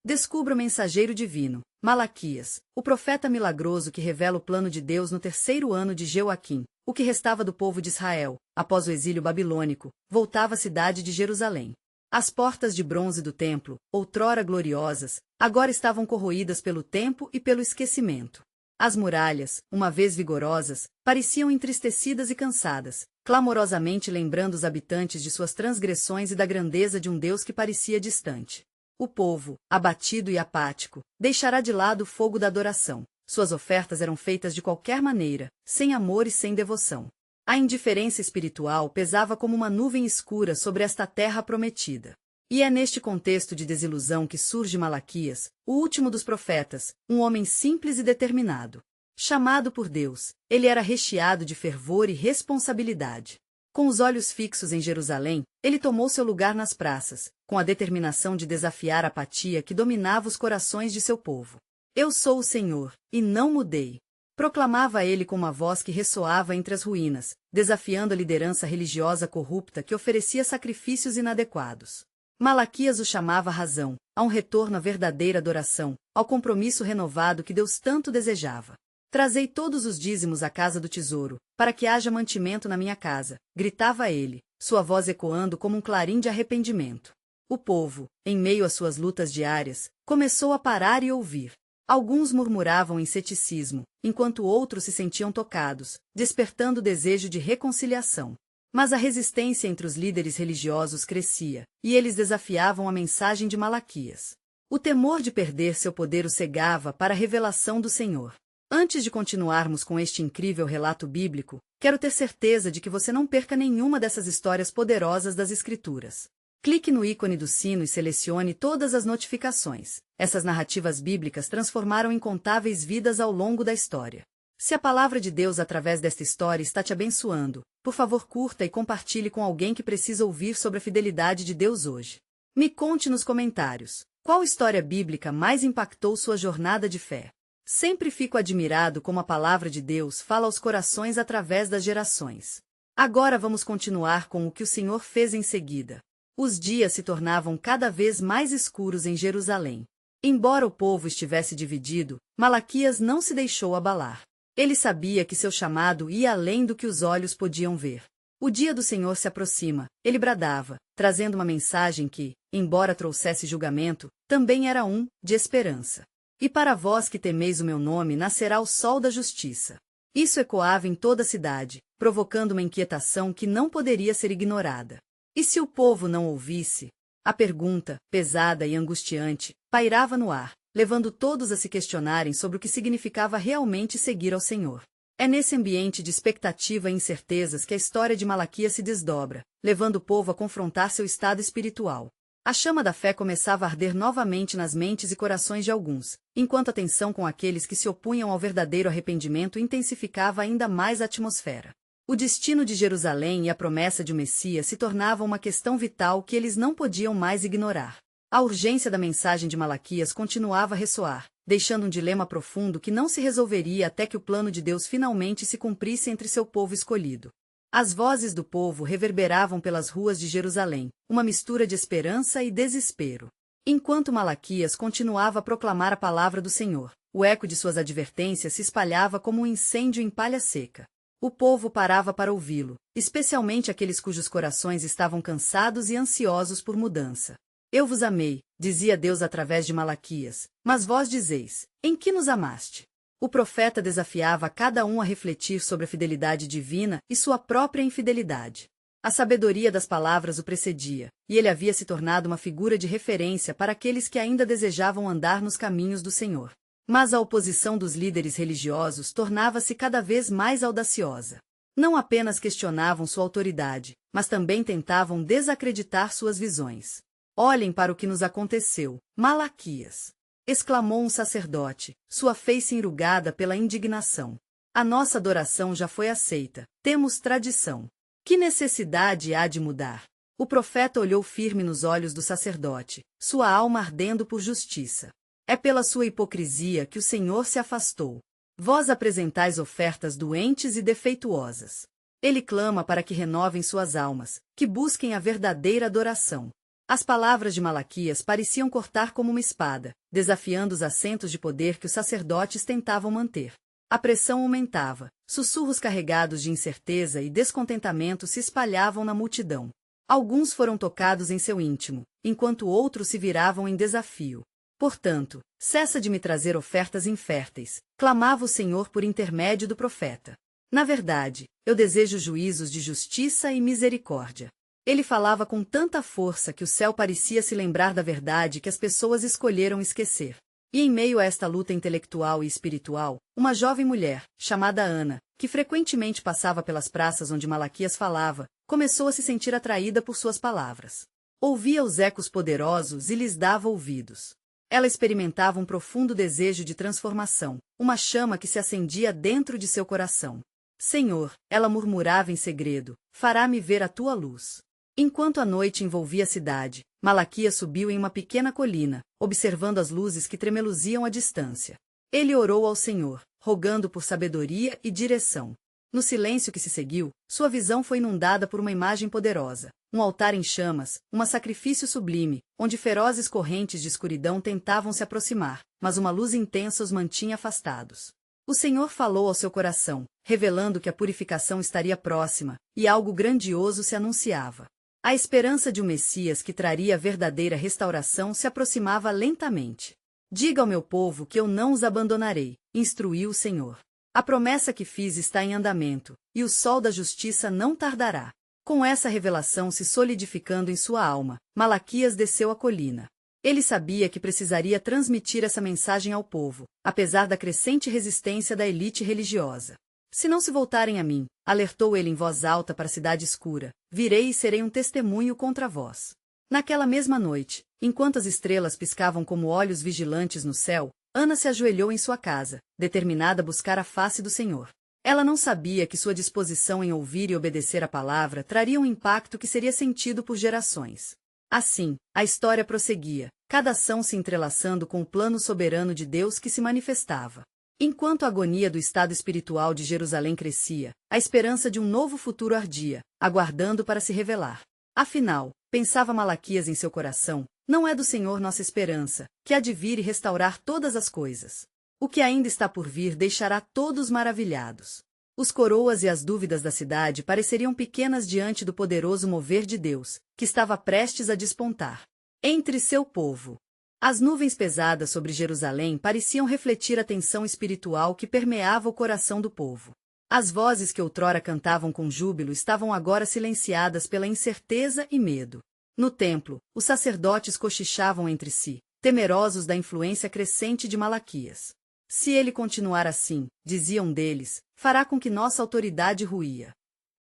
Descubra o mensageiro divino, Malaquias, o profeta milagroso que revela o plano de Deus no terceiro ano de Jeoaquim. O que restava do povo de Israel, após o exílio babilônico, voltava à cidade de Jerusalém. As portas de bronze do templo, outrora gloriosas, agora estavam corroídas pelo tempo e pelo esquecimento. As muralhas, uma vez vigorosas, pareciam entristecidas e cansadas, clamorosamente lembrando os habitantes de suas transgressões e da grandeza de um Deus que parecia distante. O povo, abatido e apático, deixará de lado o fogo da adoração. Suas ofertas eram feitas de qualquer maneira, sem amor e sem devoção. A indiferença espiritual pesava como uma nuvem escura sobre esta terra prometida. E é neste contexto de desilusão que surge Malaquias, o último dos profetas, um homem simples e determinado. Chamado por Deus, ele era recheado de fervor e responsabilidade. Com os olhos fixos em Jerusalém, ele tomou seu lugar nas praças, com a determinação de desafiar a apatia que dominava os corações de seu povo. Eu sou o Senhor, e não mudei. Proclamava ele com uma voz que ressoava entre as ruínas, desafiando a liderança religiosa corrupta que oferecia sacrifícios inadequados. Malaquias o chamava à razão, a um retorno à verdadeira adoração, ao compromisso renovado que Deus tanto desejava. Trazei todos os dízimos à casa do tesouro, para que haja mantimento na minha casa, gritava ele, sua voz ecoando como um clarim de arrependimento. O povo, em meio às suas lutas diárias, começou a parar e ouvir. Alguns murmuravam em ceticismo, enquanto outros se sentiam tocados, despertando o desejo de reconciliação. Mas a resistência entre os líderes religiosos crescia, e eles desafiavam a mensagem de Malaquias. O temor de perder seu poder o cegava para a revelação do Senhor. Antes de continuarmos com este incrível relato bíblico, quero ter certeza de que você não perca nenhuma dessas histórias poderosas das Escrituras. Clique no ícone do sino e selecione todas as notificações. Essas narrativas bíblicas transformaram incontáveis vidas ao longo da história. Se a palavra de Deus através desta história está te abençoando, por favor curta e compartilhe com alguém que precisa ouvir sobre a fidelidade de Deus hoje. Me conte nos comentários, qual história bíblica mais impactou sua jornada de fé? Sempre fico admirado como a palavra de Deus fala aos corações através das gerações. Agora vamos continuar com o que o Senhor fez em seguida. Os dias se tornavam cada vez mais escuros em Jerusalém. Embora o povo estivesse dividido, Malaquias não se deixou abalar. Ele sabia que seu chamado ia além do que os olhos podiam ver. O dia do Senhor se aproxima, ele bradava, trazendo uma mensagem que, embora trouxesse julgamento, também era de esperança. E para vós que temeis o meu nome nascerá o sol da justiça. Isso ecoava em toda a cidade, provocando uma inquietação que não poderia ser ignorada. E se o povo não ouvisse? A pergunta, pesada e angustiante, pairava no ar, levando todos a se questionarem sobre o que significava realmente seguir ao Senhor. É nesse ambiente de expectativa e incertezas que a história de Malaquias se desdobra, levando o povo a confrontar seu estado espiritual. A chama da fé começava a arder novamente nas mentes e corações de alguns, enquanto a tensão com aqueles que se opunham ao verdadeiro arrependimento intensificava ainda mais a atmosfera. O destino de Jerusalém e a promessa de um Messias se tornavam uma questão vital que eles não podiam mais ignorar. A urgência da mensagem de Malaquias continuava a ressoar, deixando um dilema profundo que não se resolveria até que o plano de Deus finalmente se cumprisse entre seu povo escolhido. As vozes do povo reverberavam pelas ruas de Jerusalém, uma mistura de esperança e desespero. Enquanto Malaquias continuava a proclamar a palavra do Senhor, o eco de suas advertências se espalhava como um incêndio em palha seca. O povo parava para ouvi-lo, especialmente aqueles cujos corações estavam cansados e ansiosos por mudança. Eu vos amei, dizia Deus através de Malaquias, mas vós dizeis, em que nos amaste? O profeta desafiava cada um a refletir sobre a fidelidade divina e sua própria infidelidade. A sabedoria das palavras o precedia, e ele havia se tornado uma figura de referência para aqueles que ainda desejavam andar nos caminhos do Senhor. Mas a oposição dos líderes religiosos tornava-se cada vez mais audaciosa. Não apenas questionavam sua autoridade, mas também tentavam desacreditar suas visões. Olhem para o que nos aconteceu, Malaquias! Exclamou um sacerdote, sua face enrugada pela indignação. A nossa adoração já foi aceita, temos tradição. Que necessidade há de mudar? O profeta olhou firme nos olhos do sacerdote, sua alma ardendo por justiça. É pela sua hipocrisia que o Senhor se afastou. Vós apresentais ofertas doentes e defeituosas. Ele clama para que renovem suas almas, que busquem a verdadeira adoração. As palavras de Malaquias pareciam cortar como uma espada, desafiando os assentos de poder que os sacerdotes tentavam manter. A pressão aumentava, sussurros carregados de incerteza e descontentamento se espalhavam na multidão. Alguns foram tocados em seu íntimo, enquanto outros se viravam em desafio. Portanto, cessa de me trazer ofertas inférteis, clamava o Senhor por intermédio do profeta. Na verdade, eu desejo juízos de justiça e misericórdia. Ele falava com tanta força que o céu parecia se lembrar da verdade que as pessoas escolheram esquecer. E em meio a esta luta intelectual e espiritual, uma jovem mulher, chamada Ana, que frequentemente passava pelas praças onde Malaquias falava, começou a se sentir atraída por suas palavras. Ouvia os ecos poderosos e lhes dava ouvidos. Ela experimentava um profundo desejo de transformação, uma chama que se acendia dentro de seu coração. Senhor, ela murmurava em segredo, fará-me ver a tua luz. Enquanto a noite envolvia a cidade, Malaquias subiu em uma pequena colina, observando as luzes que tremeluziam à distância. Ele orou ao Senhor, rogando por sabedoria e direção. No silêncio que se seguiu, sua visão foi inundada por uma imagem poderosa, um altar em chamas, um sacrifício sublime, onde ferozes correntes de escuridão tentavam se aproximar, mas uma luz intensa os mantinha afastados. O Senhor falou ao seu coração, revelando que a purificação estaria próxima, e algo grandioso se anunciava. A esperança de um Messias que traria a verdadeira restauração se aproximava lentamente. Diga ao meu povo que eu não os abandonarei, instruiu o Senhor. A promessa que fiz está em andamento, e o sol da justiça não tardará. Com essa revelação se solidificando em sua alma, Malaquias desceu a colina. Ele sabia que precisaria transmitir essa mensagem ao povo, apesar da crescente resistência da elite religiosa. Se não se voltarem a mim, alertou ele em voz alta para a cidade escura, virei e serei um testemunho contra vós. Naquela mesma noite, enquanto as estrelas piscavam como olhos vigilantes no céu, Ana se ajoelhou em sua casa, determinada a buscar a face do Senhor. Ela não sabia que sua disposição em ouvir e obedecer a palavra traria um impacto que seria sentido por gerações. Assim, a história prosseguia, cada ação se entrelaçando com o plano soberano de Deus que se manifestava. Enquanto a agonia do estado espiritual de Jerusalém crescia, a esperança de um novo futuro ardia, aguardando para se revelar. Afinal, pensava Malaquias em seu coração, não é do Senhor nossa esperança, que há de vir e restaurar todas as coisas. O que ainda está por vir deixará todos maravilhados. Os coroas e as dúvidas da cidade pareceriam pequenas diante do poderoso mover de Deus, que estava prestes a despontar entre seu povo. As nuvens pesadas sobre Jerusalém pareciam refletir a tensão espiritual que permeava o coração do povo. As vozes que outrora cantavam com júbilo estavam agora silenciadas pela incerteza e medo. No templo, os sacerdotes cochichavam entre si, temerosos da influência crescente de Malaquias. Se ele continuar assim, diziam deles, fará com que nossa autoridade ruía.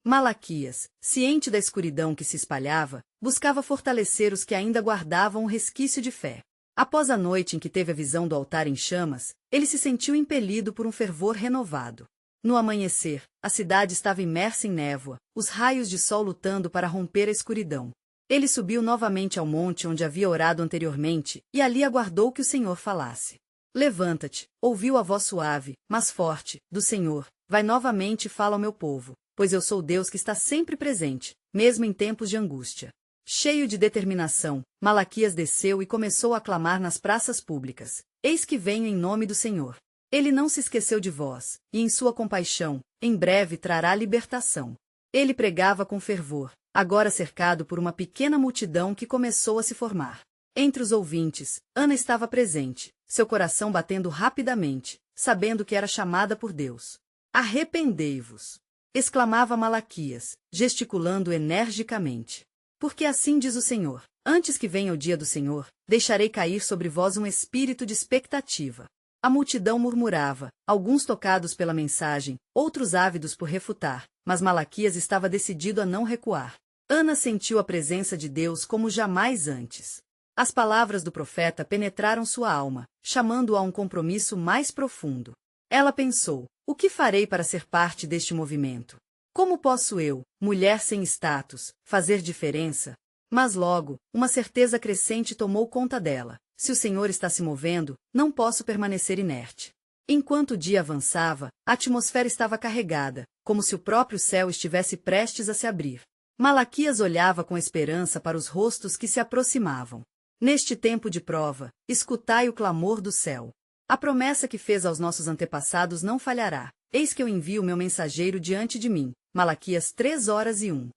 Malaquias, ciente da escuridão que se espalhava, buscava fortalecer os que ainda guardavam um resquício de fé. Após a noite em que teve a visão do altar em chamas, ele se sentiu impelido por um fervor renovado. No amanhecer, a cidade estava imersa em névoa, os raios de sol lutando para romper a escuridão. Ele subiu novamente ao monte onde havia orado anteriormente, e ali aguardou que o Senhor falasse. Levanta-te, ouviu a voz suave, mas forte, do Senhor, vai novamente e fala ao meu povo, pois eu sou Deus que está sempre presente, mesmo em tempos de angústia. Cheio de determinação, Malaquias desceu e começou a clamar nas praças públicas, eis que venho em nome do Senhor. Ele não se esqueceu de vós, e em sua compaixão, em breve trará libertação. Ele pregava com fervor, agora cercado por uma pequena multidão que começou a se formar. Entre os ouvintes, Ana estava presente, seu coração batendo rapidamente, sabendo que era chamada por Deus. Arrependei-vos! Exclamava Malaquias, gesticulando energicamente. Porque assim diz o Senhor, antes que venha o dia do Senhor, deixarei cair sobre vós um espírito de expectativa. A multidão murmurava, alguns tocados pela mensagem, outros ávidos por refutar, mas Malaquias estava decidido a não recuar. Ana sentiu a presença de Deus como jamais antes. As palavras do profeta penetraram sua alma, chamando-a a um compromisso mais profundo. Ela pensou, o que farei para ser parte deste movimento? Como posso eu, mulher sem status, fazer diferença? Mas logo, uma certeza crescente tomou conta dela. Se o Senhor está se movendo, não posso permanecer inerte. Enquanto o dia avançava, a atmosfera estava carregada, como se o próprio céu estivesse prestes a se abrir. Malaquias olhava com esperança para os rostos que se aproximavam. Neste tempo de prova, escutai o clamor do céu. A promessa que fez aos nossos antepassados não falhará. Eis que eu envio meu mensageiro diante de mim. Malaquias 3:1.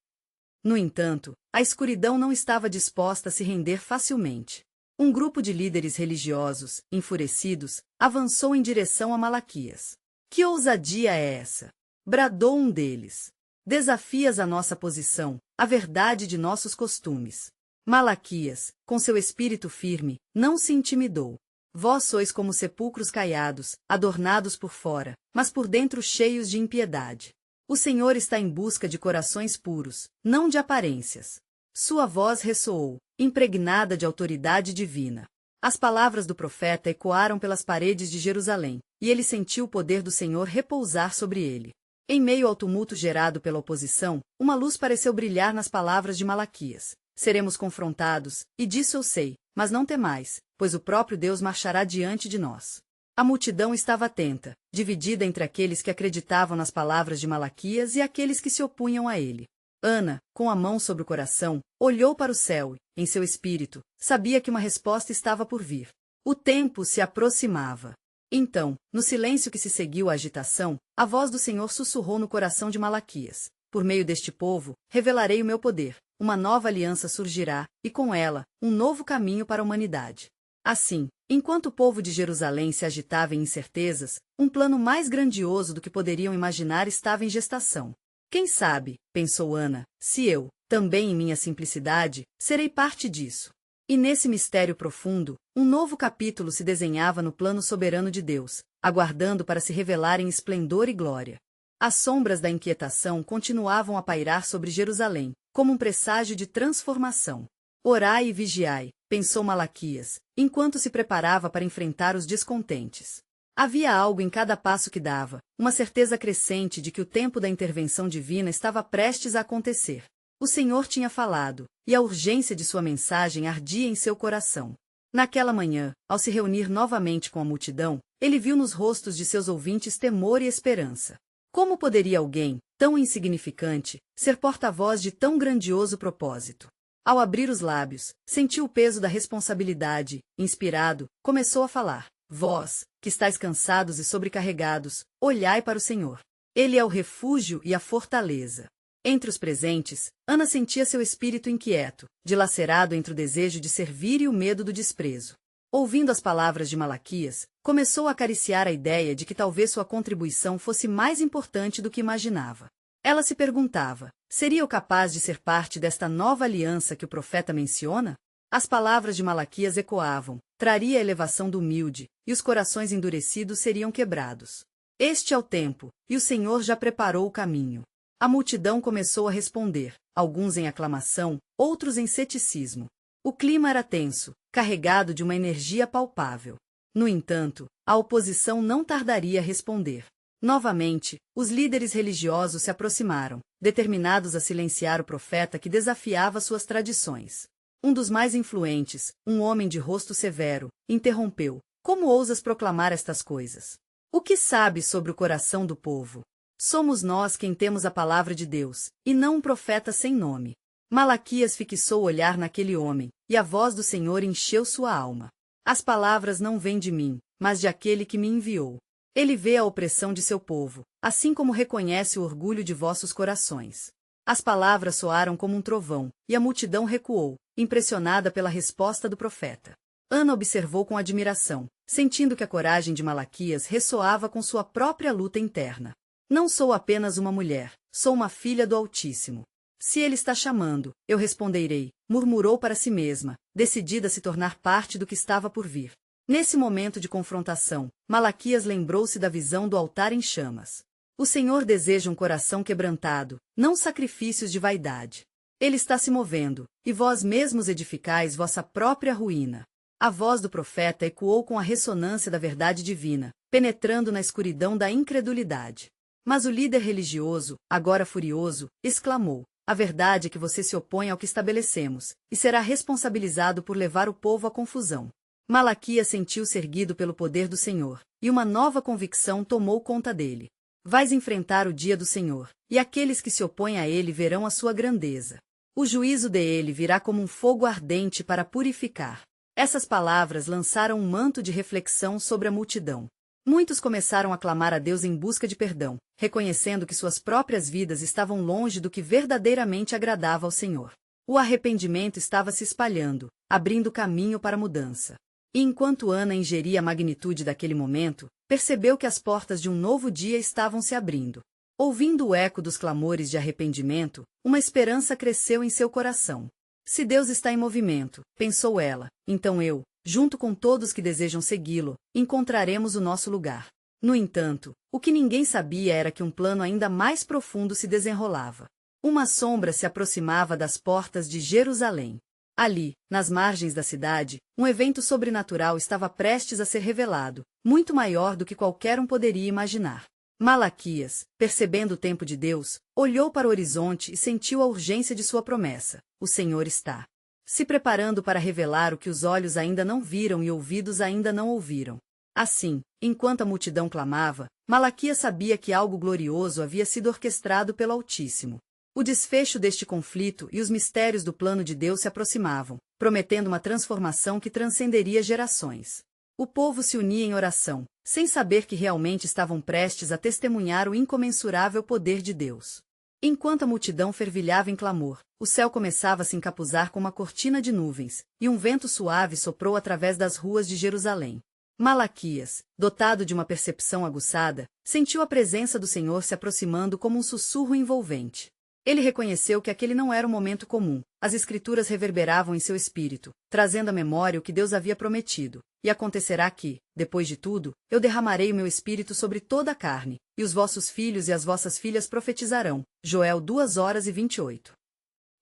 No entanto, a escuridão não estava disposta a se render facilmente. Um grupo de líderes religiosos, enfurecidos, avançou em direção a Malaquias. Que ousadia é essa? Bradou um deles. Desafias a nossa posição, a verdade de nossos costumes. Malaquias, com seu espírito firme, não se intimidou. Vós sois como sepulcros caiados, adornados por fora, mas por dentro cheios de impiedade. O Senhor está em busca de corações puros, não de aparências. Sua voz ressoou, impregnada de autoridade divina. As palavras do profeta ecoaram pelas paredes de Jerusalém, e ele sentiu o poder do Senhor repousar sobre ele. Em meio ao tumulto gerado pela oposição, uma luz pareceu brilhar nas palavras de Malaquias. Seremos confrontados, e disso eu sei, mas não temais, pois o próprio Deus marchará diante de nós. A multidão estava atenta, dividida entre aqueles que acreditavam nas palavras de Malaquias e aqueles que se opunham a ele. Ana, com a mão sobre o coração, olhou para o céu e, em seu espírito, sabia que uma resposta estava por vir. O tempo se aproximava. Então, no silêncio que se seguiu à agitação, a voz do Senhor sussurrou no coração de Malaquias. Por meio deste povo, revelarei o meu poder. Uma nova aliança surgirá, e com ela, um novo caminho para a humanidade. Assim, enquanto o povo de Jerusalém se agitava em incertezas, um plano mais grandioso do que poderiam imaginar estava em gestação. Quem sabe, pensou Ana, se eu, também em minha simplicidade, serei parte disso. E nesse mistério profundo, um novo capítulo se desenhava no plano soberano de Deus, aguardando para se revelar em esplendor e glória. As sombras da inquietação continuavam a pairar sobre Jerusalém, como um presságio de transformação. Orai e vigiai, pensou Malaquias, enquanto se preparava para enfrentar os descontentes. Havia algo em cada passo que dava, uma certeza crescente de que o tempo da intervenção divina estava prestes a acontecer. O Senhor tinha falado, e a urgência de sua mensagem ardia em seu coração. Naquela manhã, ao se reunir novamente com a multidão, ele viu nos rostos de seus ouvintes temor e esperança. Como poderia alguém, tão insignificante, ser porta-voz de tão grandioso propósito? Ao abrir os lábios, sentiu o peso da responsabilidade, inspirado, começou a falar. Vós, que estáis cansados e sobrecarregados, olhai para o Senhor. Ele é o refúgio e a fortaleza. Entre os presentes, Ana sentia seu espírito inquieto, dilacerado entre o desejo de servir e o medo do desprezo. Ouvindo as palavras de Malaquias, começou a acariciar a ideia de que talvez sua contribuição fosse mais importante do que imaginava. Ela se perguntava, seria eu capaz de ser parte desta nova aliança que o profeta menciona? As palavras de Malaquias ecoavam, traria a elevação do humilde, e os corações endurecidos seriam quebrados. Este é o tempo, e o Senhor já preparou o caminho. A multidão começou a responder, alguns em aclamação, outros em ceticismo. O clima era tenso, carregado de uma energia palpável. No entanto, a oposição não tardaria a responder. Novamente, os líderes religiosos se aproximaram, determinados a silenciar o profeta que desafiava suas tradições. Um dos mais influentes, um homem de rosto severo, interrompeu. Como ousas proclamar estas coisas? O que sabes sobre o coração do povo? Somos nós quem temos a palavra de Deus, e não um profeta sem nome. Malaquias fixou o olhar naquele homem, e a voz do Senhor encheu sua alma. As palavras não vêm de mim, mas de aquele que me enviou. Ele vê a opressão de seu povo, assim como reconhece o orgulho de vossos corações. As palavras soaram como um trovão, e a multidão recuou, impressionada pela resposta do profeta. Ana observou com admiração, sentindo que a coragem de Malaquias ressoava com sua própria luta interna. Não sou apenas uma mulher, sou uma filha do Altíssimo. Se ele está chamando, eu responderei, murmurou para si mesma, decidida a se tornar parte do que estava por vir. Nesse momento de confrontação, Malaquias lembrou-se da visão do altar em chamas. O Senhor deseja um coração quebrantado, não sacrifícios de vaidade. Ele está se movendo, e vós mesmos edificais vossa própria ruína. A voz do profeta ecoou com a ressonância da verdade divina, penetrando na escuridão da incredulidade. Mas o líder religioso, agora furioso, exclamou, a verdade é que você se opõe ao que estabelecemos, e será responsabilizado por levar o povo à confusão. Malaquias sentiu-se erguido pelo poder do Senhor, e uma nova convicção tomou conta dele. vais enfrentar o dia do Senhor, e aqueles que se opõem a ele verão a sua grandeza. O juízo dele virá como um fogo ardente para purificar. Essas palavras lançaram um manto de reflexão sobre a multidão. Muitos começaram a clamar a Deus em busca de perdão, reconhecendo que suas próprias vidas estavam longe do que verdadeiramente agradava ao Senhor. O arrependimento estava se espalhando, abrindo caminho para a mudança. E enquanto Ana ingeria a magnitude daquele momento, percebeu que as portas de um novo dia estavam se abrindo. Ouvindo o eco dos clamores de arrependimento, uma esperança cresceu em seu coração. Se Deus está em movimento, pensou ela, então eu, junto com todos que desejam segui-lo, encontraremos o nosso lugar. No entanto, o que ninguém sabia era que um plano ainda mais profundo se desenrolava. Uma sombra se aproximava das portas de Jerusalém. Ali, nas margens da cidade, um evento sobrenatural estava prestes a ser revelado, muito maior do que qualquer um poderia imaginar. Malaquias, percebendo o tempo de Deus, olhou para o horizonte e sentiu a urgência de sua promessa. O Senhor está se preparando para revelar o que os olhos ainda não viram e ouvidos ainda não ouviram. Assim, enquanto a multidão clamava, Malaquias sabia que algo glorioso havia sido orquestrado pelo Altíssimo. O desfecho deste conflito e os mistérios do plano de Deus se aproximavam, prometendo uma transformação que transcenderia gerações. O povo se unia em oração, sem saber que realmente estavam prestes a testemunhar o incomensurável poder de Deus. Enquanto a multidão fervilhava em clamor, o céu começava a se encapuzar com uma cortina de nuvens, e um vento suave soprou através das ruas de Jerusalém. Malaquias, dotado de uma percepção aguçada, sentiu a presença do Senhor se aproximando como um sussurro envolvente. Ele reconheceu que aquele não era um momento comum. As Escrituras reverberavam em seu espírito, trazendo à memória o que Deus havia prometido. E acontecerá que, depois de tudo, eu derramarei o meu espírito sobre toda a carne, e os vossos filhos e as vossas filhas profetizarão. Joel 2:28.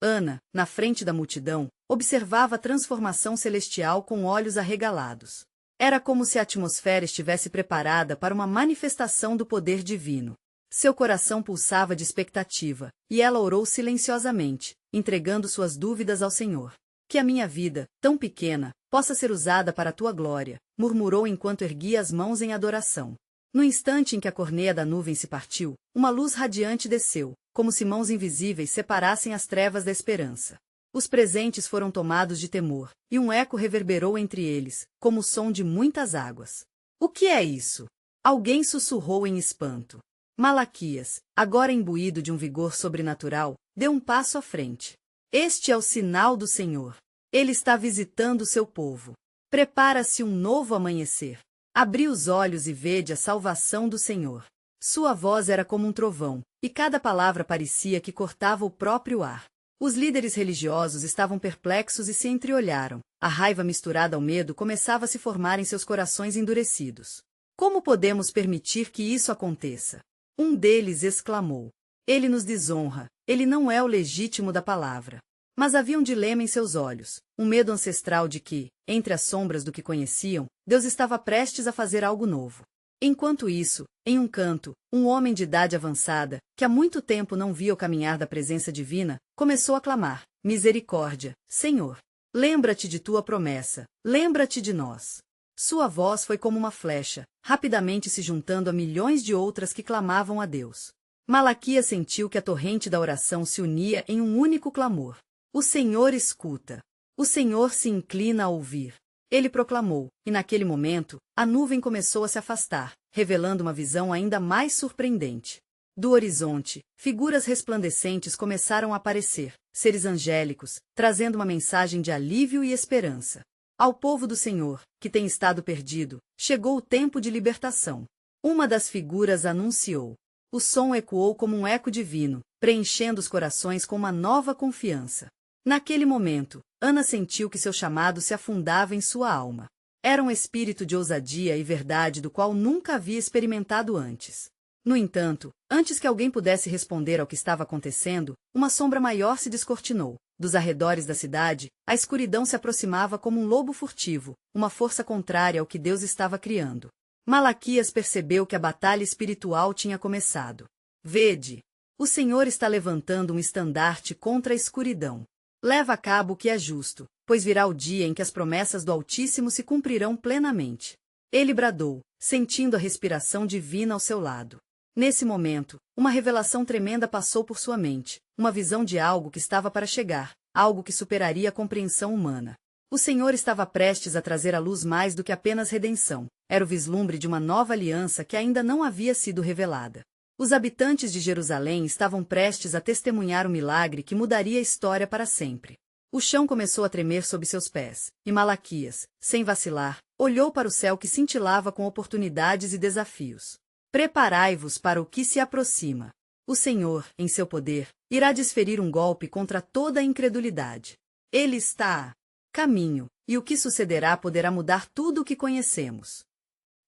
Ana, na frente da multidão, observava a transformação celestial com olhos arregalados. Era como se a atmosfera estivesse preparada para uma manifestação do poder divino. Seu coração pulsava de expectativa, e ela orou silenciosamente, entregando suas dúvidas ao Senhor. Que a minha vida, tão pequena, possa ser usada para a tua glória, murmurou enquanto erguia as mãos em adoração. No instante em que a corneia da nuvem se partiu, uma luz radiante desceu, como se mãos invisíveis separassem as trevas da esperança. Os presentes foram tomados de temor, e um eco reverberou entre eles, como o som de muitas águas. O que é isso? Alguém sussurrou em espanto. Malaquias, agora imbuído de um vigor sobrenatural, deu um passo à frente. Este é o sinal do Senhor. Ele está visitando o seu povo. Prepara-se um novo amanhecer. Abri os olhos e vede a salvação do Senhor. Sua voz era como um trovão, e cada palavra parecia que cortava o próprio ar. Os líderes religiosos estavam perplexos e se entreolharam. A raiva misturada ao medo começava a se formar em seus corações endurecidos. Como podemos permitir que isso aconteça? Um deles exclamou. Ele nos desonra, ele não é o legítimo da palavra. Mas havia um dilema em seus olhos, um medo ancestral de que, entre as sombras do que conheciam, Deus estava prestes a fazer algo novo. Enquanto isso, em um canto, um homem de idade avançada, que há muito tempo não via o caminhar da presença divina, começou a clamar: misericórdia, Senhor! Lembra-te de tua promessa, lembra-te de nós. Sua voz foi como uma flecha, rapidamente se juntando a milhões de outras que clamavam a Deus. Malaquias sentiu que a torrente da oração se unia em um único clamor. O Senhor escuta. O Senhor se inclina a ouvir. Ele proclamou, e naquele momento, a nuvem começou a se afastar, revelando uma visão ainda mais surpreendente. Do horizonte, figuras resplandecentes começaram a aparecer, seres angélicos, trazendo uma mensagem de alívio e esperança. Ao povo do Senhor, que tem estado perdido, chegou o tempo de libertação. Uma das figuras anunciou. O som ecoou como um eco divino, preenchendo os corações com uma nova confiança. Naquele momento, Ana sentiu que seu chamado se afundava em sua alma. Era um espírito de ousadia e verdade do qual nunca havia experimentado antes. No entanto, antes que alguém pudesse responder ao que estava acontecendo, uma sombra maior se descortinou. Dos arredores da cidade, a escuridão se aproximava como um lobo furtivo, uma força contrária ao que Deus estava criando. Malaquias percebeu que a batalha espiritual tinha começado. Vede! O Senhor está levantando um estandarte contra a escuridão. Leva a cabo o que é justo, pois virá o dia em que as promessas do Altíssimo se cumprirão plenamente. Ele bradou, sentindo a respiração divina ao seu lado. Nesse momento, uma revelação tremenda passou por sua mente, uma visão de algo que estava para chegar, algo que superaria a compreensão humana. O Senhor estava prestes a trazer à luz mais do que apenas redenção, era o vislumbre de uma nova aliança que ainda não havia sido revelada. Os habitantes de Jerusalém estavam prestes a testemunhar o milagre que mudaria a história para sempre. O chão começou a tremer sob seus pés, e Malaquias, sem vacilar, olhou para o céu que cintilava com oportunidades e desafios. Preparai-vos para o que se aproxima. O Senhor, em seu poder, irá desferir um golpe contra toda a incredulidade. Ele está a caminho, e o que sucederá poderá mudar tudo o que conhecemos.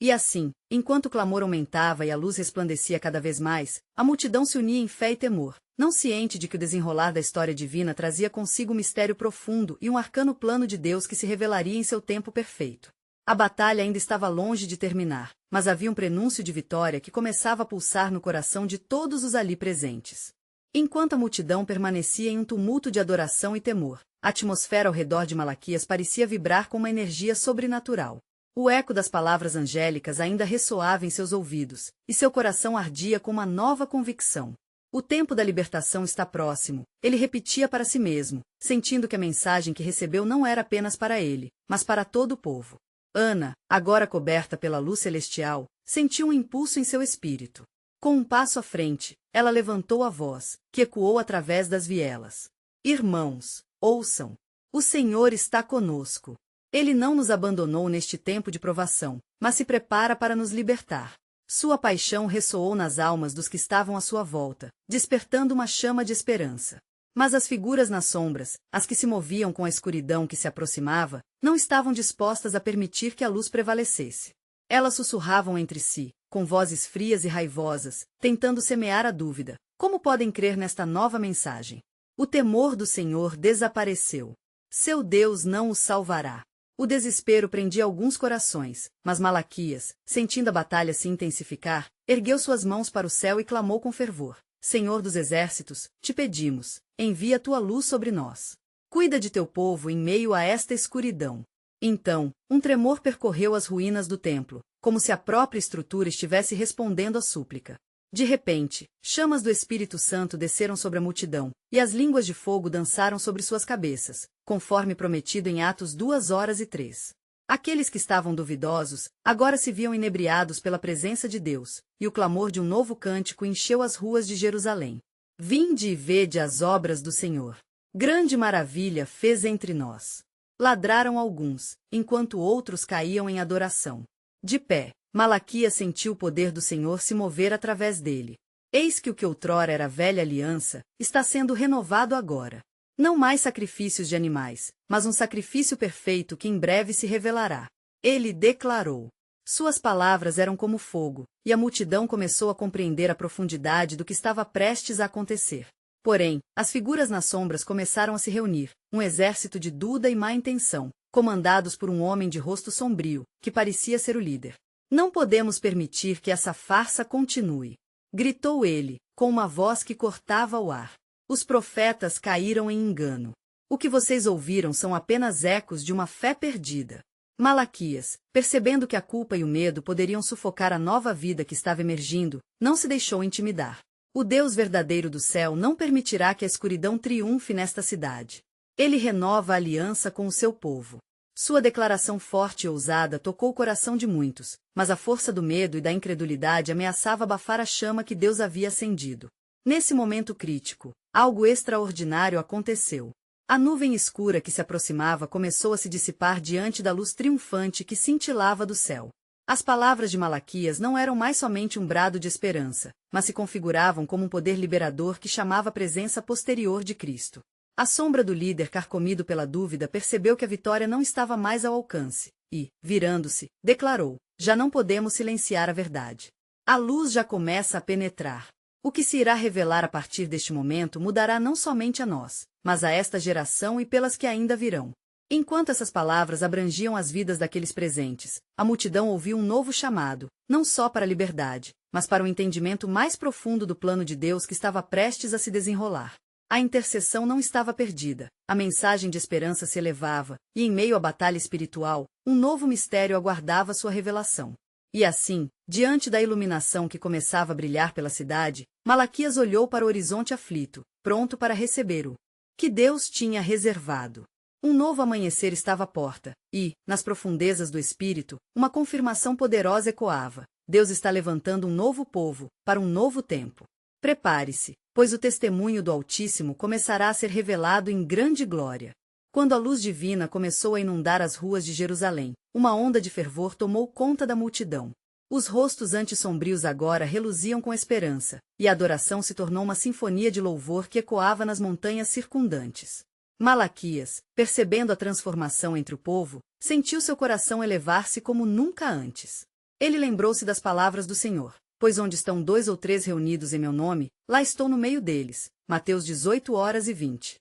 E assim, enquanto o clamor aumentava e a luz resplandecia cada vez mais, a multidão se unia em fé e temor, não ciente de que o desenrolar da história divina trazia consigo um mistério profundo e um arcano plano de Deus que se revelaria em seu tempo perfeito. A batalha ainda estava longe de terminar, mas havia um prenúncio de vitória que começava a pulsar no coração de todos os ali presentes. Enquanto a multidão permanecia em um tumulto de adoração e temor, a atmosfera ao redor de Malaquias parecia vibrar com uma energia sobrenatural. O eco das palavras angélicas ainda ressoava em seus ouvidos, e seu coração ardia com uma nova convicção. O tempo da libertação está próximo, ele repetia para si mesmo, sentindo que a mensagem que recebeu não era apenas para ele, mas para todo o povo. Ana, agora coberta pela luz celestial, sentiu um impulso em seu espírito. Com um passo à frente, ela levantou a voz, que ecoou através das vielas. Irmãos, ouçam! O Senhor está conosco. Ele não nos abandonou neste tempo de provação, mas se prepara para nos libertar. Sua paixão ressoou nas almas dos que estavam à sua volta, despertando uma chama de esperança. Mas as figuras nas sombras, as que se moviam com a escuridão que se aproximava, não estavam dispostas a permitir que a luz prevalecesse. Elas sussurravam entre si, com vozes frias e raivosas, tentando semear a dúvida. Como podem crer nesta nova mensagem? O temor do Senhor desapareceu. Seu Deus não o salvará. O desespero prendia alguns corações, mas Malaquias, sentindo a batalha se intensificar, ergueu suas mãos para o céu e clamou com fervor. Senhor dos exércitos, te pedimos, envia tua luz sobre nós. Cuida de teu povo em meio a esta escuridão. Então, um tremor percorreu as ruínas do templo, como se a própria estrutura estivesse respondendo à súplica. De repente, chamas do Espírito Santo desceram sobre a multidão, e as línguas de fogo dançaram sobre suas cabeças, conforme prometido em Atos 2:3. Aqueles que estavam duvidosos, agora se viam inebriados pela presença de Deus, e o clamor de um novo cântico encheu as ruas de Jerusalém. Vinde e vede as obras do Senhor. Grande maravilha fez entre nós. Ladraram alguns, enquanto outros caíam em adoração. De pé, Malaquias sentiu o poder do Senhor se mover através dele. Eis que o que outrora era velha aliança, está sendo renovado agora. Não mais sacrifícios de animais, mas um sacrifício perfeito que em breve se revelará. Ele declarou. Suas palavras eram como fogo, e a multidão começou a compreender a profundidade do que estava prestes a acontecer. Porém, as figuras nas sombras começaram a se reunir, um exército de dúvida e má intenção, comandados por um homem de rosto sombrio, que parecia ser o líder. Não podemos permitir que essa farsa continue. Gritou ele, com uma voz que cortava o ar. Os profetas caíram em engano. O que vocês ouviram são apenas ecos de uma fé perdida. Malaquias, percebendo que a culpa e o medo poderiam sufocar a nova vida que estava emergindo, não se deixou intimidar. O Deus verdadeiro do céu não permitirá que a escuridão triunfe nesta cidade. Ele renova a aliança com o seu povo. Sua declaração forte e ousada tocou o coração de muitos, mas a força do medo e da incredulidade ameaçava abafar a chama que Deus havia acendido. Nesse momento crítico, algo extraordinário aconteceu. A nuvem escura que se aproximava começou a se dissipar diante da luz triunfante que cintilava do céu. As palavras de Malaquias não eram mais somente um brado de esperança, mas se configuravam como um poder liberador que chamava a presença posterior de Cristo. A sombra do líder carcomido pela dúvida percebeu que a vitória não estava mais ao alcance, e, virando-se, declarou, já não podemos silenciar a verdade. A luz já começa a penetrar. O que se irá revelar a partir deste momento mudará não somente a nós, mas a esta geração e pelas que ainda virão. Enquanto essas palavras abrangiam as vidas daqueles presentes, a multidão ouviu um novo chamado, não só para a liberdade, mas para o entendimento mais profundo do plano de Deus que estava prestes a se desenrolar. A intercessão não estava perdida, a mensagem de esperança se elevava, e em meio à batalha espiritual, um novo mistério aguardava sua revelação. E assim, diante da iluminação que começava a brilhar pela cidade, Malaquias olhou para o horizonte aflito, pronto para receber o que Deus tinha reservado. Um novo amanhecer estava à porta, e, nas profundezas do espírito, uma confirmação poderosa ecoava: Deus está levantando um novo povo, para um novo tempo. Prepare-se, pois o testemunho do Altíssimo começará a ser revelado em grande glória. Quando a luz divina começou a inundar as ruas de Jerusalém, uma onda de fervor tomou conta da multidão. Os rostos antissombrios agora reluziam com esperança, e a adoração se tornou uma sinfonia de louvor que ecoava nas montanhas circundantes. Malaquias, percebendo a transformação entre o povo, sentiu seu coração elevar-se como nunca antes. Ele lembrou-se das palavras do Senhor: pois onde estão 2 ou 3 reunidos em meu nome, lá estou no meio deles. Mateus 18:20.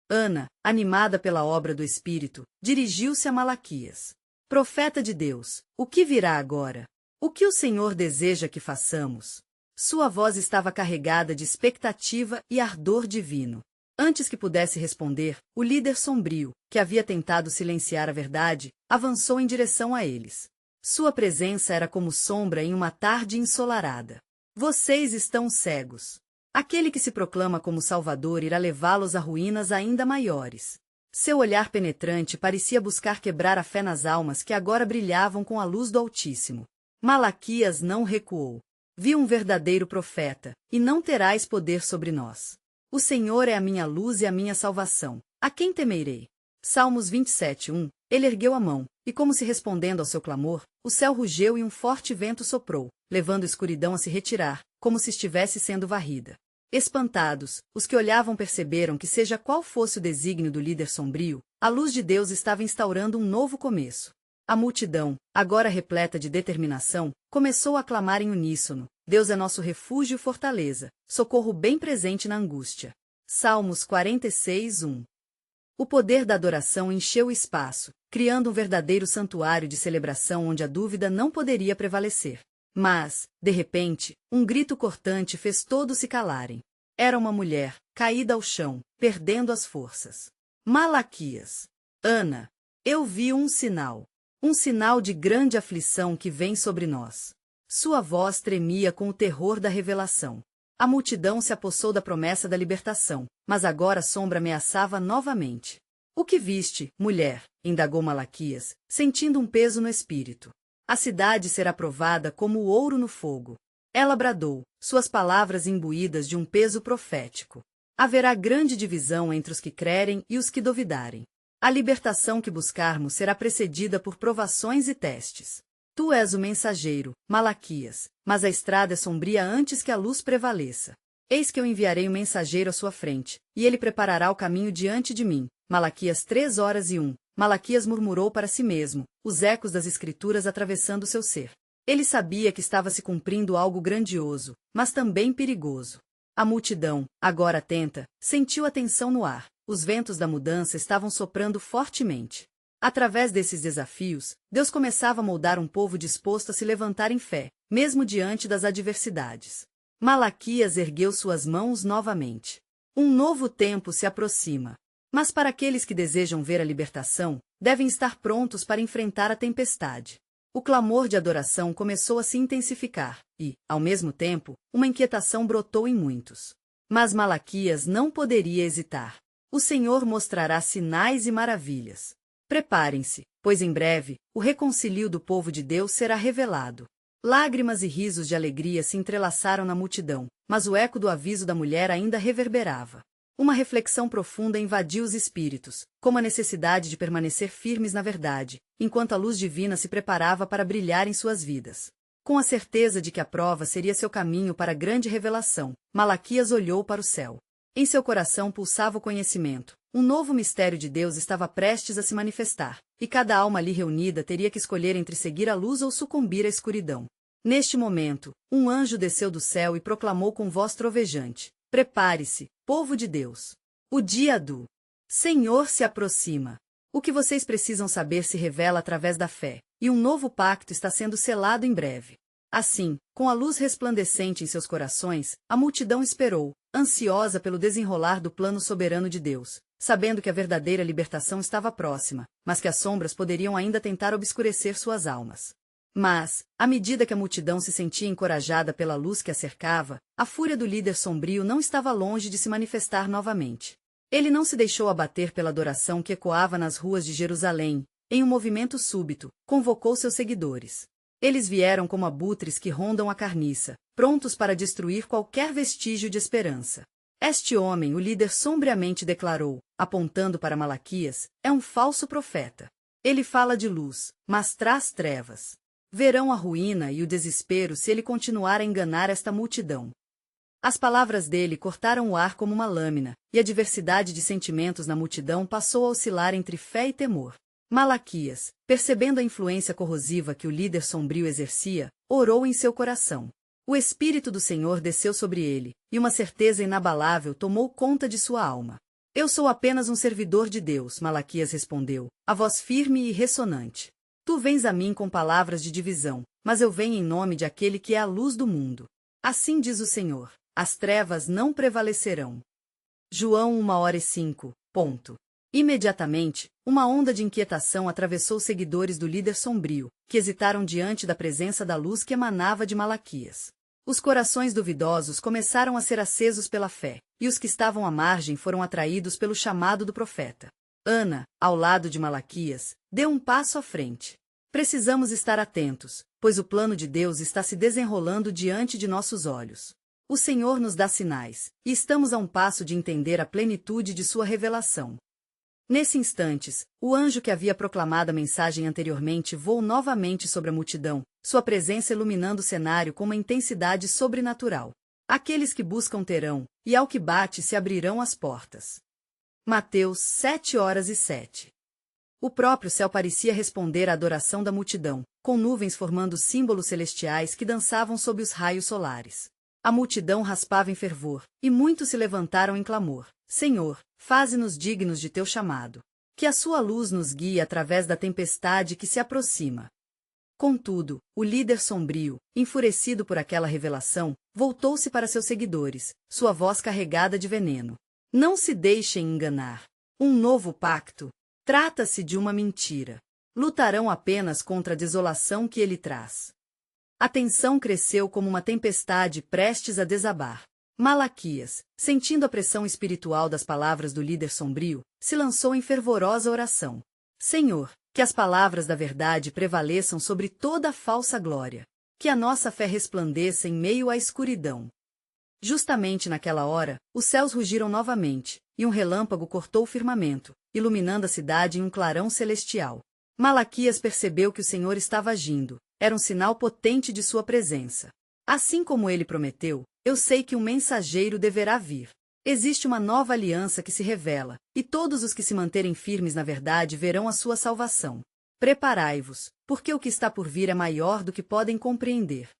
Ana, animada pela obra do Espírito, dirigiu-se a Malaquias. Profeta de Deus, o que virá agora? O que o Senhor deseja que façamos? Sua voz estava carregada de expectativa e ardor divino. Antes que pudesse responder, o líder sombrio, que havia tentado silenciar a verdade, avançou em direção a eles. Sua presença era como sombra em uma tarde ensolarada. Vocês estão cegos. Aquele que se proclama como Salvador irá levá-los a ruínas ainda maiores. Seu olhar penetrante parecia buscar quebrar a fé nas almas que agora brilhavam com a luz do Altíssimo. Malaquias não recuou. Vi um verdadeiro profeta, e não terás poder sobre nós. O Senhor é a minha luz e a minha salvação. A quem temerei? Salmos 27:1. Ele ergueu a mão, e como se respondendo ao seu clamor, o céu rugeu e um forte vento soprou, levando a escuridão a se retirar, como se estivesse sendo varrida. Espantados, os que olhavam perceberam que, seja qual fosse o desígnio do líder sombrio, a luz de Deus estava instaurando um novo começo. A multidão, agora repleta de determinação, começou a clamar em uníssono: Deus é nosso refúgio e fortaleza, socorro bem presente na angústia. Salmos 46:1. O poder da adoração encheu o espaço, criando um verdadeiro santuário de celebração onde a dúvida não poderia prevalecer. Mas, de repente, um grito cortante fez todos se calarem. Era uma mulher, caída ao chão, perdendo as forças. Malaquias. Ana. Eu vi um sinal de grande aflição que vem sobre nós. Sua voz tremia com o terror da revelação. A multidão se apossou da promessa da libertação, mas agora a sombra ameaçava novamente. O que viste, mulher? Indagou Malaquias, sentindo um peso no espírito. A cidade será provada como o ouro no fogo. Ela bradou, suas palavras imbuídas de um peso profético. Haverá grande divisão entre os que crerem e os que duvidarem. A libertação que buscarmos será precedida por provações e testes. Tu és o mensageiro, Malaquias, mas a estrada é sombria antes que a luz prevaleça. Eis que eu enviarei um mensageiro à sua frente, e ele preparará o caminho diante de mim. Malaquias 3:1. Malaquias murmurou para si mesmo, os ecos das Escrituras atravessando seu ser. Ele sabia que estava se cumprindo algo grandioso, mas também perigoso. A multidão, agora atenta, sentiu a tensão no ar. Os ventos da mudança estavam soprando fortemente. Através desses desafios, Deus começava a moldar um povo disposto a se levantar em fé, mesmo diante das adversidades. Malaquias ergueu suas mãos novamente. Um novo tempo se aproxima. Mas para aqueles que desejam ver a libertação, devem estar prontos para enfrentar a tempestade. O clamor de adoração começou a se intensificar, e, ao mesmo tempo, uma inquietação brotou em muitos. Mas Malaquias não poderia hesitar. O Senhor mostrará sinais e maravilhas. Preparem-se, pois em breve, o reconcílio do povo de Deus será revelado. Lágrimas e risos de alegria se entrelaçaram na multidão, mas o eco do aviso da mulher ainda reverberava. Uma reflexão profunda invadiu os espíritos, como a necessidade de permanecer firmes na verdade, enquanto a luz divina se preparava para brilhar em suas vidas. Com a certeza de que a prova seria seu caminho para a grande revelação, Malaquias olhou para o céu. Em seu coração pulsava o conhecimento. Um novo mistério de Deus estava prestes a se manifestar, e cada alma ali reunida teria que escolher entre seguir a luz ou sucumbir à escuridão. Neste momento, um anjo desceu do céu e proclamou com voz trovejante: Prepare-se, povo de Deus. O dia do Senhor se aproxima. O que vocês precisam saber se revela através da fé, e um novo pacto está sendo selado em breve. Assim, com a luz resplandecente em seus corações, a multidão esperou, ansiosa pelo desenrolar do plano soberano de Deus, sabendo que a verdadeira libertação estava próxima, mas que as sombras poderiam ainda tentar obscurecer suas almas. Mas, à medida que a multidão se sentia encorajada pela luz que a cercava, a fúria do líder sombrio não estava longe de se manifestar novamente. Ele não se deixou abater pela adoração que ecoava nas ruas de Jerusalém. Em um movimento súbito, convocou seus seguidores. Eles vieram como abutres que rondam a carniça, prontos para destruir qualquer vestígio de esperança. Este homem, o líder sombriamente declarou, apontando para Malaquias, é um falso profeta. Ele fala de luz, mas traz trevas. Verão a ruína e o desespero se ele continuar a enganar esta multidão. As palavras dele cortaram o ar como uma lâmina, e a diversidade de sentimentos na multidão passou a oscilar entre fé e temor. Malaquias, percebendo a influência corrosiva que o líder sombrio exercia, orou em seu coração. O Espírito do Senhor desceu sobre ele, e uma certeza inabalável tomou conta de sua alma. Eu sou apenas um servidor de Deus, Malaquias respondeu, a voz firme e ressonante. Tu vens a mim com palavras de divisão, mas eu venho em nome de aquele que é a luz do mundo. Assim diz o Senhor, as trevas não prevalecerão. João 1h05. Imediatamente, uma onda de inquietação atravessou os seguidores do líder sombrio, que hesitaram diante da presença da luz que emanava de Malaquias. Os corações duvidosos começaram a ser acesos pela fé, e os que estavam à margem foram atraídos pelo chamado do profeta. Ana, ao lado de Malaquias, deu um passo à frente. Precisamos estar atentos, pois o plano de Deus está se desenrolando diante de nossos olhos. O Senhor nos dá sinais, e estamos a um passo de entender a plenitude de sua revelação. Nesse instantes, o anjo que havia proclamado a mensagem anteriormente voou novamente sobre a multidão, sua presença iluminando o cenário com uma intensidade sobrenatural. Aqueles que buscam terão, e ao que bate se abrirão as portas. Mateus 7h07. O próprio céu parecia responder à adoração da multidão, com nuvens formando símbolos celestiais que dançavam sob os raios solares. A multidão raspava em fervor, e muitos se levantaram em clamor. Senhor, faze-nos dignos de teu chamado. Que a sua luz nos guie através da tempestade que se aproxima. Contudo, o líder sombrio, enfurecido por aquela revelação, voltou-se para seus seguidores, sua voz carregada de veneno. Não se deixem enganar. Um novo pacto. Trata-se de uma mentira. Lutarão apenas contra a desolação que ele traz. A tensão cresceu como uma tempestade prestes a desabar. Malaquias, sentindo a pressão espiritual das palavras do líder sombrio, se lançou em fervorosa oração. Senhor, que as palavras da verdade prevaleçam sobre toda a falsa glória. Que a nossa fé resplandeça em meio à escuridão. Justamente naquela hora, os céus rugiram novamente, e um relâmpago cortou o firmamento, iluminando a cidade em um clarão celestial. Malaquias percebeu que o Senhor estava agindo, era um sinal potente de sua presença. Assim como ele prometeu, eu sei que um mensageiro deverá vir. Existe uma nova aliança que se revela, e todos os que se manterem firmes na verdade verão a sua salvação. Preparai-vos, porque o que está por vir é maior do que podem compreender.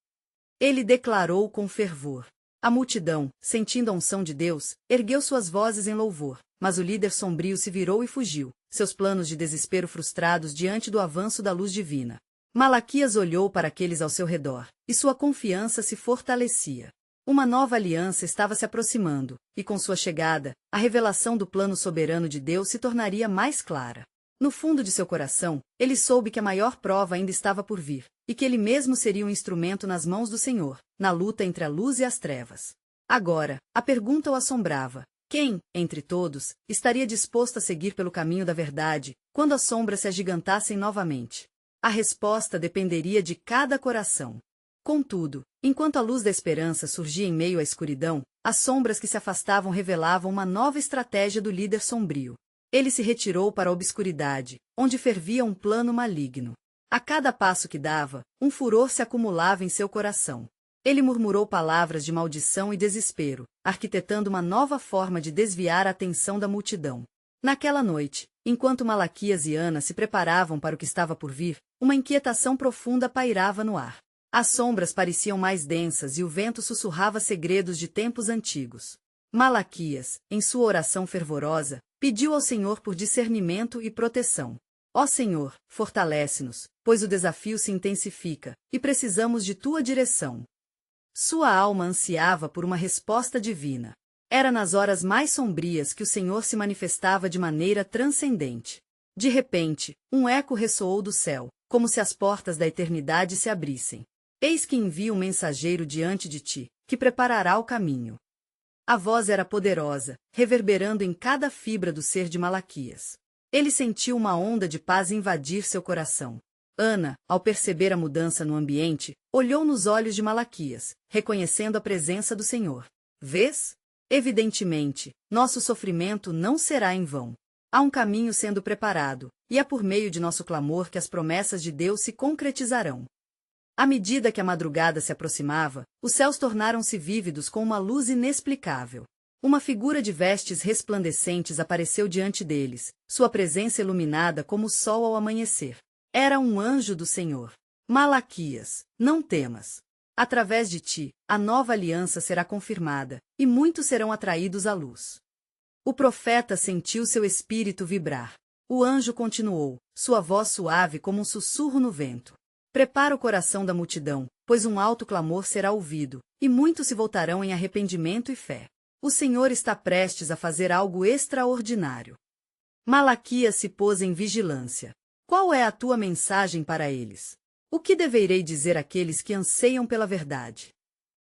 Ele declarou com fervor. A multidão, sentindo a unção de Deus, ergueu suas vozes em louvor, mas o líder sombrio se virou e fugiu, seus planos de desespero frustrados diante do avanço da luz divina. Malaquias olhou para aqueles ao seu redor, e sua confiança se fortalecia. Uma nova aliança estava se aproximando, e com sua chegada, a revelação do plano soberano de Deus se tornaria mais clara. No fundo de seu coração, ele soube que a maior prova ainda estava por vir, e que ele mesmo seria um instrumento nas mãos do Senhor, na luta entre a luz e as trevas. Agora, a pergunta o assombrava. Quem, entre todos, estaria disposto a seguir pelo caminho da verdade, quando as sombras se agigantassem novamente? A resposta dependeria de cada coração. Contudo, enquanto a luz da esperança surgia em meio à escuridão, as sombras que se afastavam revelavam uma nova estratégia do líder sombrio. Ele se retirou para a obscuridade, onde fervia um plano maligno. A cada passo que dava, um furor se acumulava em seu coração. Ele murmurou palavras de maldição e desespero, arquitetando uma nova forma de desviar a atenção da multidão. Naquela noite, enquanto Malaquias e Ana se preparavam para o que estava por vir, uma inquietação profunda pairava no ar. As sombras pareciam mais densas e o vento sussurrava segredos de tempos antigos. Malaquias, em sua oração fervorosa, pediu ao Senhor por discernimento e proteção. Ó Senhor, fortalece-nos, pois o desafio se intensifica, e precisamos de tua direção. Sua alma ansiava por uma resposta divina. Era nas horas mais sombrias que o Senhor se manifestava de maneira transcendente. De repente, um eco ressoou do céu, como se as portas da eternidade se abrissem. Eis que envio um mensageiro diante de ti, que preparará o caminho. A voz era poderosa, reverberando em cada fibra do ser de Malaquias. Ele sentiu uma onda de paz invadir seu coração. Ana, ao perceber a mudança no ambiente, olhou nos olhos de Malaquias, reconhecendo a presença do Senhor. Vês? Evidentemente, nosso sofrimento não será em vão. Há um caminho sendo preparado, e é por meio de nosso clamor que as promessas de Deus se concretizarão. À medida que a madrugada se aproximava, os céus tornaram-se vívidos com uma luz inexplicável. Uma figura de vestes resplandecentes apareceu diante deles, sua presença iluminada como o sol ao amanhecer. Era um anjo do Senhor. Malaquias, não temas. Através de ti, a nova aliança será confirmada, e muitos serão atraídos à luz. O profeta sentiu seu espírito vibrar. O anjo continuou, sua voz suave como um sussurro no vento. Prepara o coração da multidão, pois um alto clamor será ouvido, e muitos se voltarão em arrependimento e fé. O Senhor está prestes a fazer algo extraordinário. Malaquias se pôs em vigilância. Qual é a tua mensagem para eles? O que deverei dizer àqueles que anseiam pela verdade?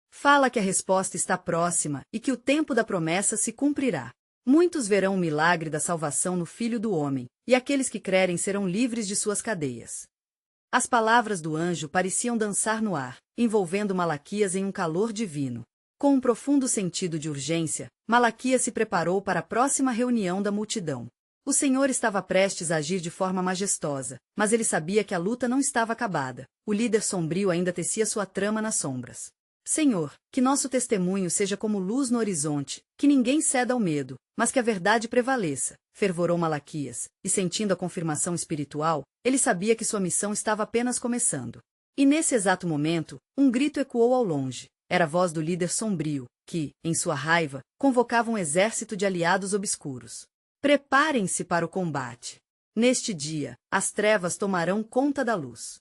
Fala que a resposta está próxima e que o tempo da promessa se cumprirá. Muitos verão o milagre da salvação no Filho do Homem, e aqueles que crerem serão livres de suas cadeias. As palavras do anjo pareciam dançar no ar, envolvendo Malaquias em um calor divino. Com um profundo sentido de urgência, Malaquias se preparou para a próxima reunião da multidão. O Senhor estava prestes a agir de forma majestosa, mas ele sabia que a luta não estava acabada. O líder sombrio ainda tecia sua trama nas sombras. Senhor, que nosso testemunho seja como luz no horizonte, que ninguém ceda ao medo, mas que a verdade prevaleça, fervorou Malaquias, e sentindo a confirmação espiritual, ele sabia que sua missão estava apenas começando. E nesse exato momento, um grito ecoou ao longe. Era a voz do líder sombrio, que, em sua raiva, convocava um exército de aliados obscuros. Preparem-se para o combate. Neste dia, as trevas tomarão conta da luz.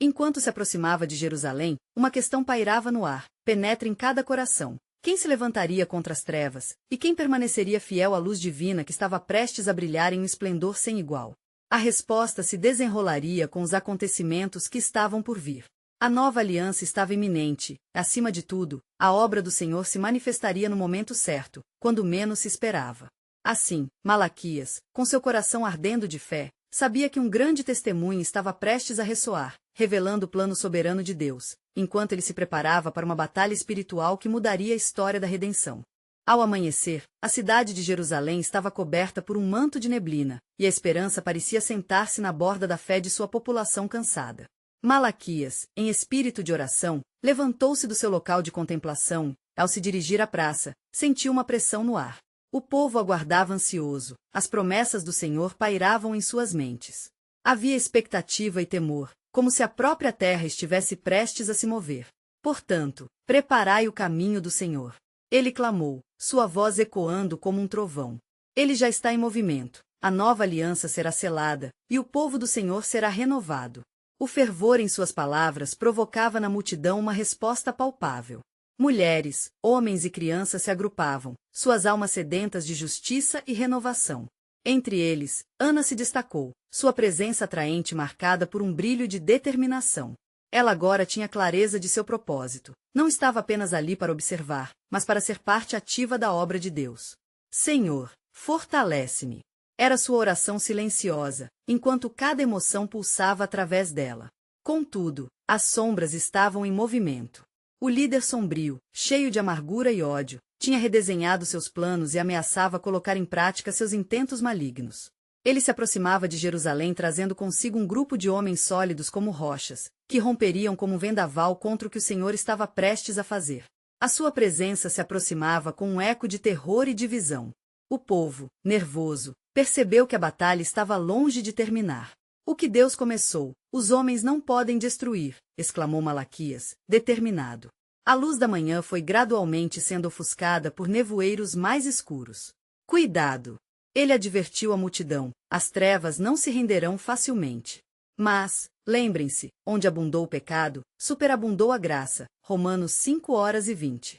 Enquanto se aproximava de Jerusalém, uma questão pairava no ar, penetra em cada coração. Quem se levantaria contra as trevas, e quem permaneceria fiel à luz divina que estava prestes a brilhar em um esplendor sem igual? A resposta se desenrolaria com os acontecimentos que estavam por vir. A nova aliança estava iminente. Acima de tudo, a obra do Senhor se manifestaria no momento certo, quando menos se esperava. Assim, Malaquias, com seu coração ardendo de fé, sabia que um grande testemunho estava prestes a ressoar, revelando o plano soberano de Deus, enquanto ele se preparava para uma batalha espiritual que mudaria a história da redenção. Ao amanhecer, a cidade de Jerusalém estava coberta por um manto de neblina, e a esperança parecia sentar-se na borda da fé de sua população cansada. Malaquias, em espírito de oração, levantou-se do seu local de contemplação, ao se dirigir à praça, sentiu uma pressão no ar. O povo aguardava ansioso, as promessas do Senhor pairavam em suas mentes. Havia expectativa e temor, como se a própria terra estivesse prestes a se mover. Portanto, preparai o caminho do Senhor. Ele clamou, sua voz ecoando como um trovão. Ele já está em movimento, a nova aliança será selada, e o povo do Senhor será renovado. O fervor em suas palavras provocava na multidão uma resposta palpável. Mulheres, homens e crianças se agrupavam, suas almas sedentas de justiça e renovação. Entre eles, Ana se destacou, sua presença atraente marcada por um brilho de determinação. Ela agora tinha clareza de seu propósito. Não estava apenas ali para observar, mas para ser parte ativa da obra de Deus. Senhor, fortalece-me. Era sua oração silenciosa, enquanto cada emoção pulsava através dela. Contudo, as sombras estavam em movimento. O líder sombrio, cheio de amargura e ódio, tinha redesenhado seus planos e ameaçava colocar em prática seus intentos malignos. Ele se aproximava de Jerusalém trazendo consigo um grupo de homens sólidos como rochas, que romperiam como um vendaval contra o que o Senhor estava prestes a fazer. A sua presença se aproximava com um eco de terror e divisão. O povo, nervoso, percebeu que a batalha estava longe de terminar. O que Deus começou, os homens não podem destruir, exclamou Malaquias, determinado. A luz da manhã foi gradualmente sendo ofuscada por nevoeiros mais escuros. Cuidado! Ele advertiu a multidão, as trevas não se renderão facilmente. Mas, lembrem-se, onde abundou o pecado, superabundou a graça. Romanos 5:20.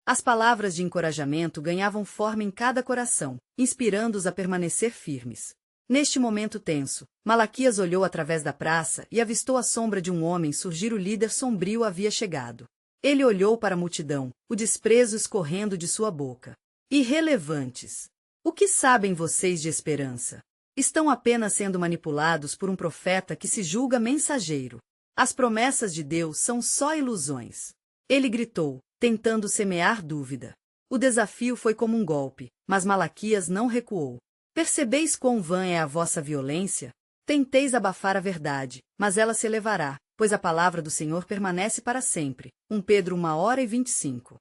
As palavras de encorajamento ganhavam forma em cada coração, inspirando-os a permanecer firmes. Neste momento tenso, Malaquias olhou através da praça e avistou a sombra de um homem surgir. O líder sombrio havia chegado. Ele olhou para a multidão, o desprezo escorrendo de sua boca. Irrelevantes. O que sabem vocês de esperança? Estão apenas sendo manipulados por um profeta que se julga mensageiro. As promessas de Deus são só ilusões. Ele gritou, tentando semear dúvida. O desafio foi como um golpe, mas Malaquias não recuou. Percebeis quão vã é a vossa violência? Tenteis abafar a verdade, mas ela se elevará, pois a palavra do Senhor permanece para sempre. 1 Pedro 1h25.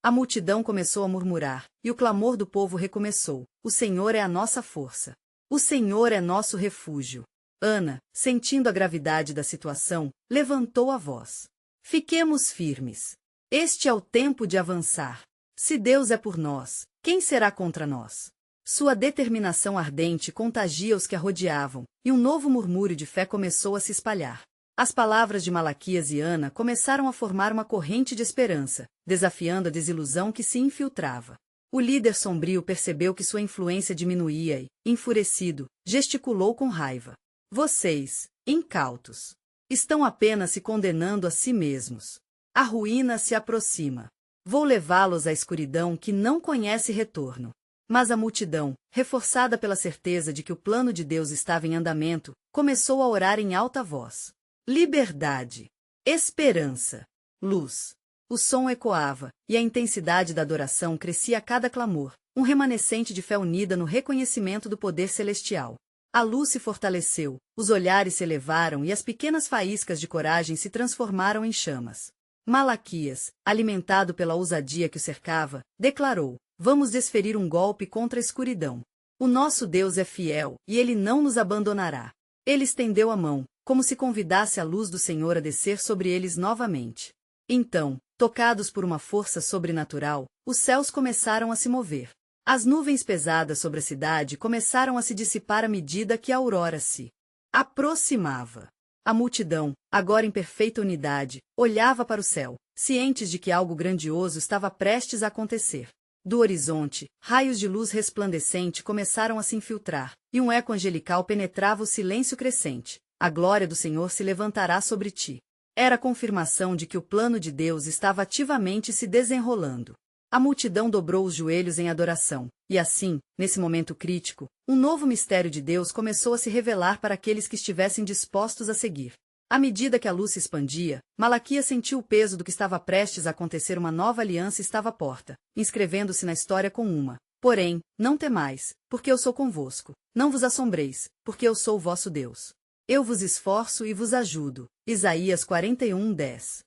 A multidão começou a murmurar, e o clamor do povo recomeçou. O Senhor é a nossa força. O Senhor é nosso refúgio. Ana, sentindo a gravidade da situação, levantou a voz. Fiquemos firmes. Este é o tempo de avançar. Se Deus é por nós, quem será contra nós? Sua determinação ardente contagia os que a rodeavam, e um novo murmúrio de fé começou a se espalhar. As palavras de Malaquias e Ana começaram a formar uma corrente de esperança, desafiando a desilusão que se infiltrava. O líder sombrio percebeu que sua influência diminuía e, enfurecido, gesticulou com raiva. Vocês, incautos, estão apenas se condenando a si mesmos. A ruína se aproxima. Vou levá-los à escuridão que não conhece retorno. Mas a multidão, reforçada pela certeza de que o plano de Deus estava em andamento, começou a orar em alta voz. Liberdade, esperança, luz. O som ecoava, e a intensidade da adoração crescia a cada clamor, um remanescente de fé unida no reconhecimento do poder celestial. A luz se fortaleceu, os olhares se elevaram e as pequenas faíscas de coragem se transformaram em chamas. Malaquias, alimentado pela ousadia que o cercava, declarou: vamos desferir um golpe contra a escuridão. O nosso Deus é fiel, e ele não nos abandonará. Ele estendeu a mão, como se convidasse a luz do Senhor a descer sobre eles novamente. Então, tocados por uma força sobrenatural, os céus começaram a se mover. As nuvens pesadas sobre a cidade começaram a se dissipar à medida que a aurora se aproximava. A multidão, agora em perfeita unidade, olhava para o céu, cientes de que algo grandioso estava prestes a acontecer. Do horizonte, raios de luz resplandecente começaram a se infiltrar, e um eco angelical penetrava o silêncio crescente. A glória do Senhor se levantará sobre ti. Era a confirmação de que o plano de Deus estava ativamente se desenrolando. A multidão dobrou os joelhos em adoração, e assim, nesse momento crítico, um novo mistério de Deus começou a se revelar para aqueles que estivessem dispostos a seguir. À medida que a luz se expandia, Malaquias sentiu o peso do que estava prestes a acontecer. Uma nova aliança estava à porta, inscrevendo-se na história com uma. Porém, não temais, porque eu sou convosco. Não vos assombreis, porque eu sou o vosso Deus. Eu vos esforço e vos ajudo. Isaías 41:10.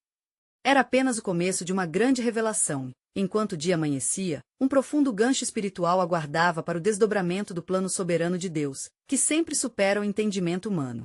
Era apenas o começo de uma grande revelação. Enquanto o dia amanhecia, um profundo gancho espiritual aguardava para o desdobramento do plano soberano de Deus, que sempre supera o entendimento humano.